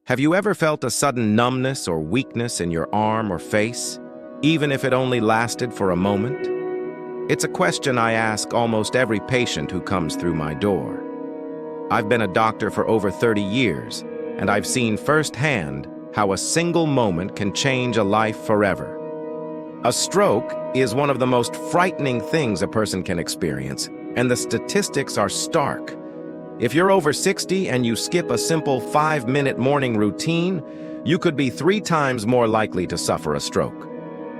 Have you ever felt a sudden numbness or weakness in your arm or face, even if it only lasted for a moment? It's a question I ask almost every patient who comes through my door. I've been a doctor for over 30 years, and I've seen firsthand how a single moment can change a life forever. A stroke is one of the most frightening things a person can experience, and the statistics are stark. If you're over 60 and you skip a simple 5-minute morning routine, you could be 3 times more likely to suffer a stroke.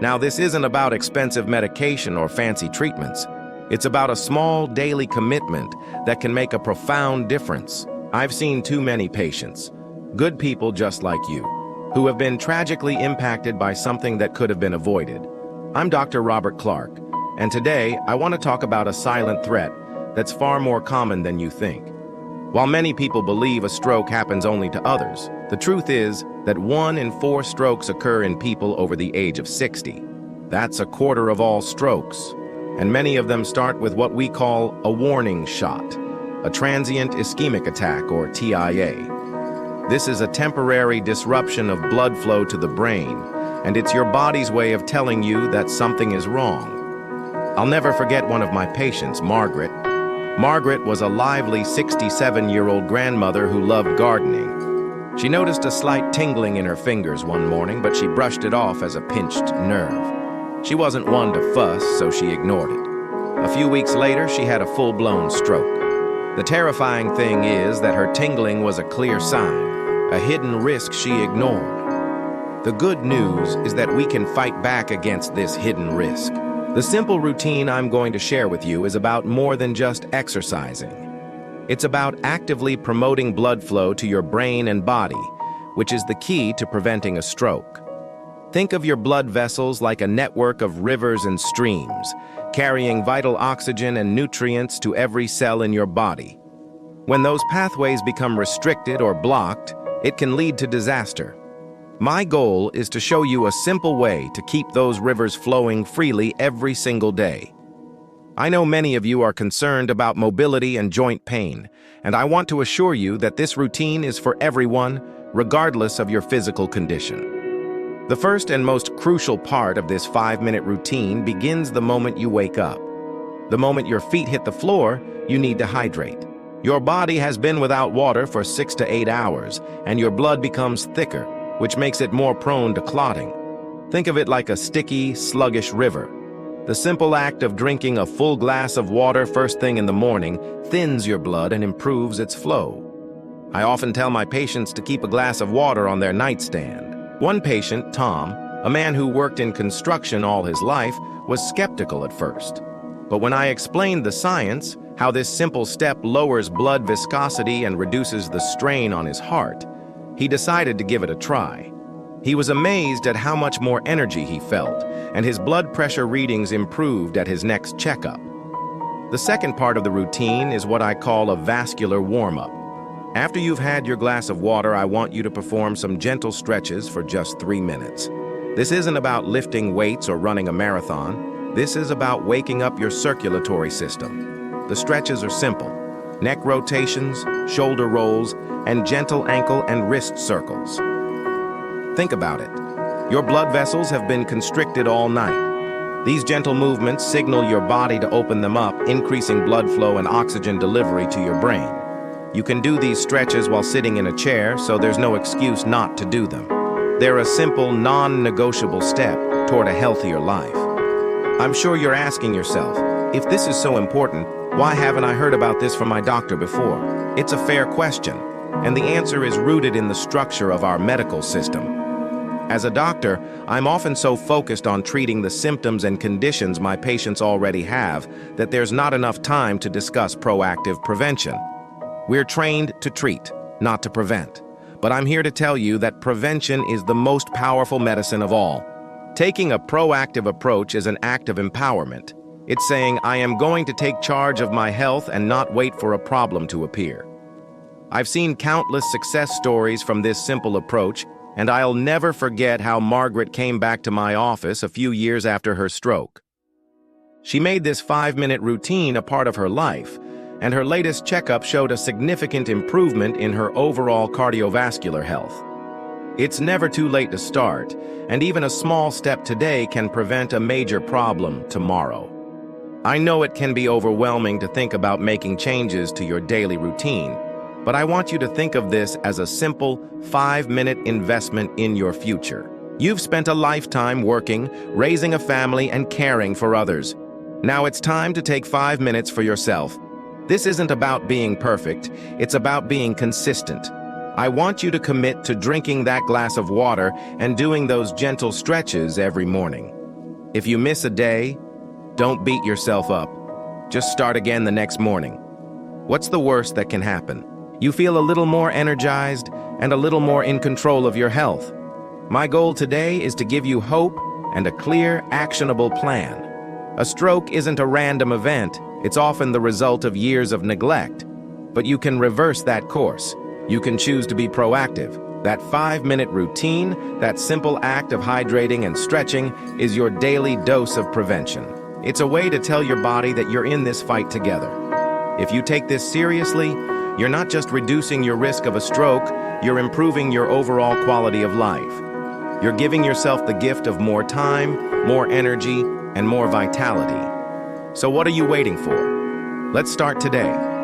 Now, this isn't about expensive medication or fancy treatments. It's about a small daily commitment that can make a profound difference. I've seen too many patients, good people just like you, who have been tragically impacted by something that could have been avoided. I'm Dr. Robert Clark, and today I want to talk about a silent threat that's far more common than you think. While many people believe a stroke happens only to others, the truth is that 1 in 4 strokes occur in people over the age of 60. That's a quarter of all strokes, and many of them start with what we call a warning shot, a transient ischemic attack, or TIA. This is a temporary disruption of blood flow to the brain, and it's your body's way of telling you that something is wrong. I'll never forget one of my patients, Margaret. Margaret was a lively 67-year-old grandmother who loved gardening. She noticed a slight tingling in her fingers one morning, but she brushed it off as a pinched nerve. She wasn't one to fuss, so she ignored it. A few weeks later, she had a full-blown stroke. The terrifying thing is that her tingling was a clear sign, a hidden risk she ignored. The good news is that we can fight back against this hidden risk. The simple routine I'm going to share with you is about more than just exercising. It's about actively promoting blood flow to your brain and body, which is the key to preventing a stroke. Think of your blood vessels like a network of rivers and streams, carrying vital oxygen and nutrients to every cell in your body. When those pathways become restricted or blocked, it can lead to disaster. My goal is to show you a simple way to keep those rivers flowing freely every single day. I know many of you are concerned about mobility and joint pain, and I want to assure you that this routine is for everyone, regardless of your physical condition. The first and most crucial part of this 5-minute routine begins the moment you wake up. The moment your feet hit the floor, you need to hydrate. Your body has been without water for 6 to 8 hours, and your blood becomes thicker, which makes it more prone to clotting. Think of it like a sticky, sluggish river. The simple act of drinking a full glass of water first thing in the morning thins your blood and improves its flow. I often tell my patients to keep a glass of water on their nightstand. One patient, Tom, a man who worked in construction all his life, was skeptical at first. But when I explained the science, how this simple step lowers blood viscosity and reduces the strain on his heart, he decided to give it a try. He was amazed at how much more energy he felt, and his blood pressure readings improved at his next checkup. The second part of the routine is what I call a vascular warm-up. After you've had your glass of water, I want you to perform some gentle stretches for just 3 minutes. This isn't about lifting weights or running a marathon. This is about waking up your circulatory system. The stretches are simple: neck rotations, shoulder rolls, and gentle ankle and wrist circles. Think about it. Your blood vessels have been constricted all night. These gentle movements signal your body to open them up, increasing blood flow and oxygen delivery to your brain. You can do these stretches while sitting in a chair, so there's no excuse not to do them. They're a simple, non-negotiable step toward a healthier life. I'm sure you're asking yourself, if this is so important, why haven't I heard about this from my doctor before? It's a fair question, and the answer is rooted in the structure of our medical system. As a doctor, I'm often so focused on treating the symptoms and conditions my patients already have that there's not enough time to discuss proactive prevention. We're trained to treat, not to prevent. But I'm here to tell you that prevention is the most powerful medicine of all. Taking a proactive approach is an act of empowerment. It's saying, I am going to take charge of my health and not wait for a problem to appear. I've seen countless success stories from this simple approach, and I'll never forget how Margaret came back to my office a few years after her stroke. She made this 5-minute routine a part of her life, and her latest checkup showed a significant improvement in her overall cardiovascular health. It's never too late to start, and even a small step today can prevent a major problem tomorrow. I know it can be overwhelming to think about making changes to your daily routine, but I want you to think of this as a simple 5-minute investment in your future. You've spent a lifetime working, raising a family, and caring for others. Now it's time to take 5 minutes for yourself. This isn't about being perfect, it's about being consistent. I want you to commit to drinking that glass of water and doing those gentle stretches every morning. If you miss a day, don't beat yourself up. Just start again the next morning. What's the worst that can happen? You feel a little more energized and a little more in control of your health. My goal today is to give you hope and a clear, actionable plan. A stroke isn't a random event, it's often the result of years of neglect. But you can reverse that course. You can choose to be proactive. That 5-minute routine, that simple act of hydrating and stretching, is your daily dose of prevention. It's a way to tell your body that you're in this fight together. If you take this seriously, you're not just reducing your risk of a stroke, you're improving your overall quality of life. You're giving yourself the gift of more time, more energy, and more vitality. So what are you waiting for? Let's start today.